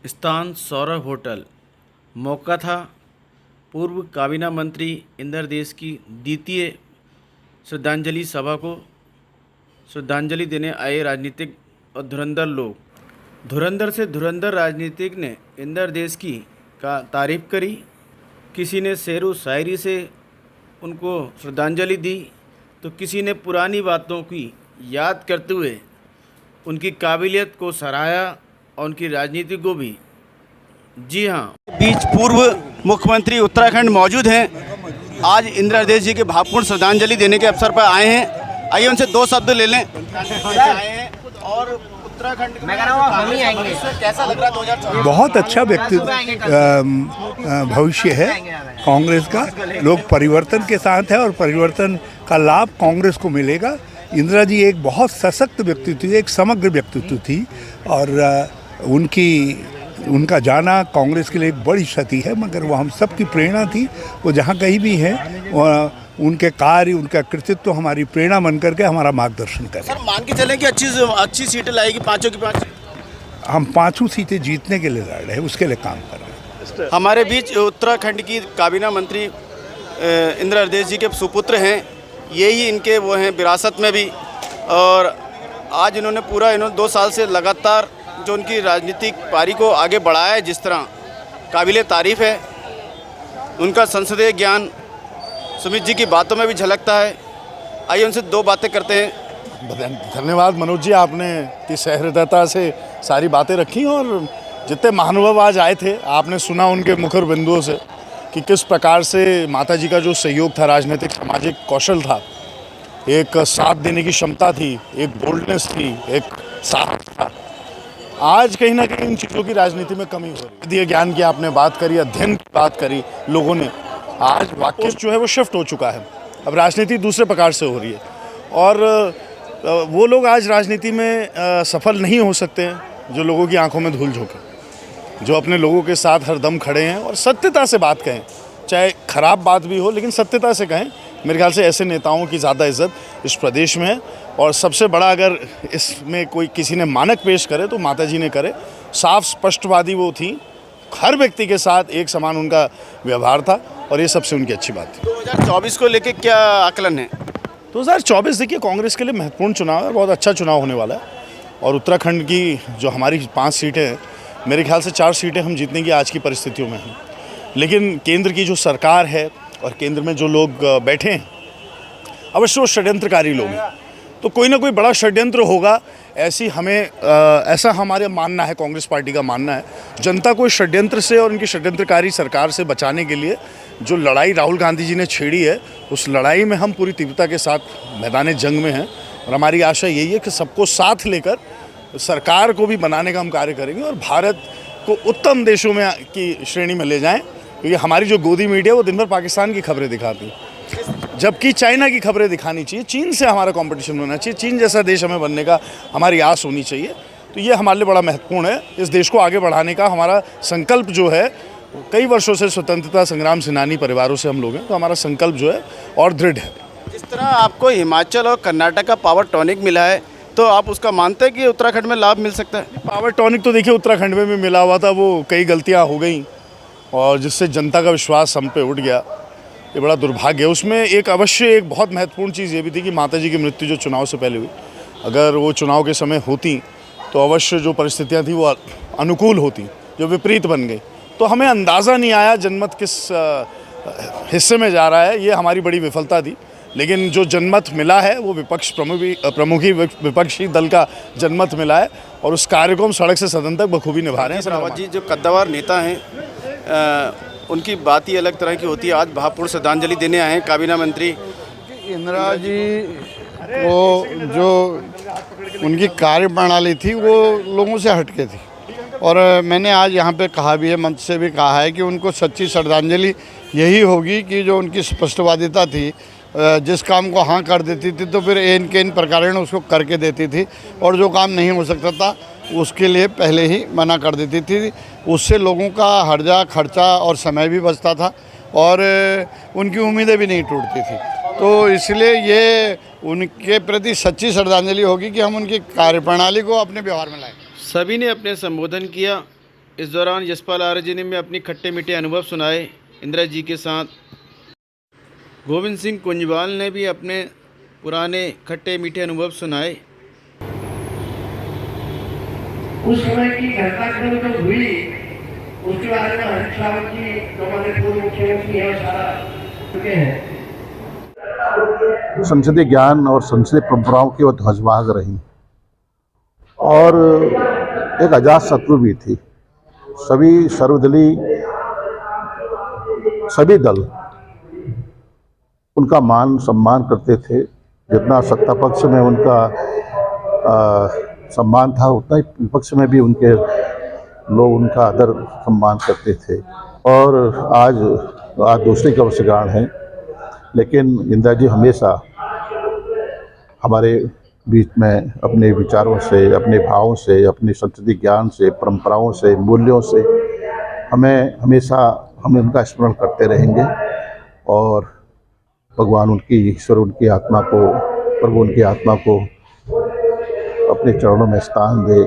स्थान सौरभ होटल। मौका था पूर्व काबीना मंत्री इंद्रदेश की द्वितीय श्रद्धांजलि सभा को श्रद्धांजलि देने आए राजनीतिक और धुरंधर लोग। धुरंधर से धुरंधर राजनीतिक ने इंद्रदेश की का तारीफ करी। किसी ने शेरो शायरी से उनको श्रद्धांजलि दी तो किसी ने पुरानी बातों की याद करते हुए उनकी काबिलियत को सराहा और उनकी राजनीति को भी। जी हाँ, बीच पूर्व मुख्यमंत्री उत्तराखंड मौजूद हैं। आज इंद्रदेश जी के भावपूर्ण श्रद्धांजलि देने के अवसर पर आए हैं। आइए उनसे दो शब्द ले लें। आए हैं और उत्तराखंड कैसा लग रहा है 2024? बहुत अच्छा भविष्य है कांग्रेस का। लोग परिवर्तन के साथ है और परिवर्तन का लाभ कांग्रेस को मिलेगा। इंदिरा जी एक बहुत सशक्त व्यक्तित्व थी, एक समग्र व्यक्तित्व थी और उनका जाना कांग्रेस के लिए एक बड़ी क्षति है, मगर वो हम सब की प्रेरणा थी। वो जहाँ कहीं भी हैं उनके कार्य, उनका कृतित्व हमारी प्रेरणा बन करके हमारा मार्गदर्शन करें। सर, मान के चलें कि अच्छी सीटें लाएगी, पाँचों की पाँच। हम 5 सीटें जीतने के लिए लड़ रहे हैं, उसके लिए काम कर रहे हैं। हमारे बीच उत्तराखंड की काबीना मंत्री इंद्रदेश जी के सुपुत्र हैं। यही इनके वो हैं विरासत में भी। और आज इन्होंने 2 साल से लगातार जो उनकी राजनीतिक पारी को आगे बढ़ाया है, जिस तरह काबिले तारीफ़ है। उनका संसदीय ज्ञान सुमित जी की बातों में भी झलकता है। आइए उनसे 2 बातें करते हैं। धन्यवाद मनोज जी, आपने इतनी सहृदयता से सारी बातें रखी और जितने महानुभाव आज आए थे आपने सुना उनके मुखर बिंदुओं से कि किस प्रकार से माता जी का जो सहयोग था, राजनीतिक सामाजिक कौशल था, एक साथ देने की क्षमता थी, एक बोल्डनेस थी, एक साहस था। आज कहीं ना कहीं इन चीज़ों की राजनीति में कमी हो रही है। ज्ञान की आपने बात करी, अध्ययन की बात करी लोगों ने, आज वाक्य जो है वो शिफ्ट हो चुका है। अब राजनीति दूसरे प्रकार से हो रही है और वो लोग आज राजनीति में सफल नहीं हो सकते हैं जो लोगों की आंखों में धूल झोंके, जो अपने लोगों के साथ हर दम खड़े हैं और सत्यता से बात कहें, चाहे खराब बात भी हो लेकिन सत्यता से कहें। मेरे ख्याल से ऐसे नेताओं की ज़्यादा इज्जत इस प्रदेश में है। और सबसे बड़ा अगर इसमें कोई किसी ने मानक पेश करे तो माता जी ने करे। साफ स्पष्टवादी वो थी, हर व्यक्ति के साथ एक समान उनका व्यवहार था और ये सबसे उनकी अच्छी बात थी। 2024 को लेके क्या आकलन है? 2024 देखिए कांग्रेस के लिए महत्वपूर्ण चुनाव है, बहुत अच्छा चुनाव होने वाला है। और उत्तराखंड की जो हमारी 5 सीटें हैं, मेरे ख्याल से 4 सीटें हम जीतने की आज की परिस्थितियों में हैं। लेकिन केंद्र की जो सरकार है और केंद्र में जो लोग बैठे हैं, अवश्य वो षड्यंत्रकारी लोग हैं। तो कोई ना कोई बड़ा षड्यंत्र होगा, ऐसा हमारे मानना है, कांग्रेस पार्टी का मानना है। जनता को षड्यंत्र से और उनकी षड्यंत्रकारी सरकार से बचाने के लिए जो लड़ाई राहुल गांधी जी ने छेड़ी है, उस लड़ाई में हम पूरी तीव्रता के साथ मैदान जंग में हैं। और हमारी आशा यही है कि सबको साथ लेकर सरकार को भी बनाने का हम कार्य करेंगे और भारत को उत्तम देशों में की श्रेणी में ले जाएं। क्योंकि हमारी जो गोदी मीडिया वो दिन भर पाकिस्तान की खबरें दिखाती है, जबकि चाइना की खबरें दिखानी चाहिए। चीन से हमारा कंपटीशन होना चाहिए, चीन जैसा देश हमें बनने का हमारी आस होनी चाहिए। तो ये हमारे लिए बड़ा महत्वपूर्ण है। इस देश को आगे बढ़ाने का हमारा संकल्प जो है, कई वर्षों से स्वतंत्रता संग्राम सेनानी परिवारों से हम लोग हैं, तो हमारा संकल्प जो है और दृढ़ है। जिस तरह आपको हिमाचल और कर्नाटक का पावर टॉनिक मिला है, तो आप उसका मानते हैं कि उत्तराखंड में लाभ मिल सकता है? पावर टॉनिक तो देखिए उत्तराखंड में भी मिला हुआ था, वो कई गलतियाँ हो गई और जिससे जनता का विश्वास हम पे उठ गया। ये बड़ा दुर्भाग्य है। उसमें एक बहुत महत्वपूर्ण चीज़ ये भी थी कि माता जी की मृत्यु जो चुनाव से पहले हुई, अगर वो चुनाव के समय होती तो अवश्य जो परिस्थितियाँ थी वो अनुकूल होती, जो विपरीत बन गई। तो हमें अंदाज़ा नहीं आया जनमत किस हिस्से में जा रहा है, ये हमारी बड़ी विफलता थी। लेकिन जो जनमत मिला है वो प्रमुखी विपक्षी दल का जनमत मिला है और उस कार्य को हम सड़क से सदन तक बखूबी निभा रहे हैं। रावत जी जो कद्दावर नेता हैं, उनकी बात ही अलग तरह की होती है। आज भावपूर्ण श्रद्धांजलि देने आए हैं काबीना मंत्री। इंदिरा जी को जो उनकी कार्य प्रणाली थी वो लोगों से हटके थी और मैंने आज यहाँ पे कहा भी है, मंच से भी कहा है कि उनको सच्ची श्रद्धांजलि यही होगी कि जो उनकी स्पष्टवादिता थी, जिस काम को हाँ कर देती थी तो फिर इन के इन प्रकार उसको करके देती थी और जो काम नहीं हो सकता था उसके लिए पहले ही मना कर देती थी। उससे लोगों का हर्जा खर्चा और समय भी बचता था और उनकी उम्मीदें भी नहीं टूटती थी। तो इसलिए ये उनके प्रति सच्ची श्रद्धांजलि होगी कि हम उनकी कार्यप्रणाली को अपने व्यवहार में लाएं। सभी ने अपने संबोधन किया। इस दौरान यशपाल आर्य ने अपनी खट्टे मीठे अनुभव सुनाए इंदिरा जी के साथ। गोविंद सिंह कुंजवाल ने भी अपने पुराने खट्टे मीठे अनुभव सुनाए। उस समय की घटनाक्रम जो हुई उसके बारे में हरीश रावत जी जो हमारे पूर्व मुख्यमंत्री है सारा चुके हैं। संसदीय ज्ञान और संसदीय परंपराओं की वो ध्वजवाहक रही और एक अजात शत्रु भी थी। सभी सर्वदलीय सभी दल उनका मान सम्मान करते थे। जितना सत्ता पक्ष में उनका सम्मान था उतना ही विपक्ष में भी उनके लोग उनका आदर सम्मान करते थे। और आज दूसरी का वर्षगांठ है, लेकिन इंदिरा जी हमेशा हमारे बीच में अपने विचारों से, अपने भावों से, अपने संसदीय ज्ञान से, परंपराओं से, मूल्यों से हमें हमेशा उनका स्मरण करते रहेंगे। और भगवान उनकी, ईश्वर उनकी आत्मा को, प्रभु उनकी आत्मा को अपने चरणों में स्थान दे।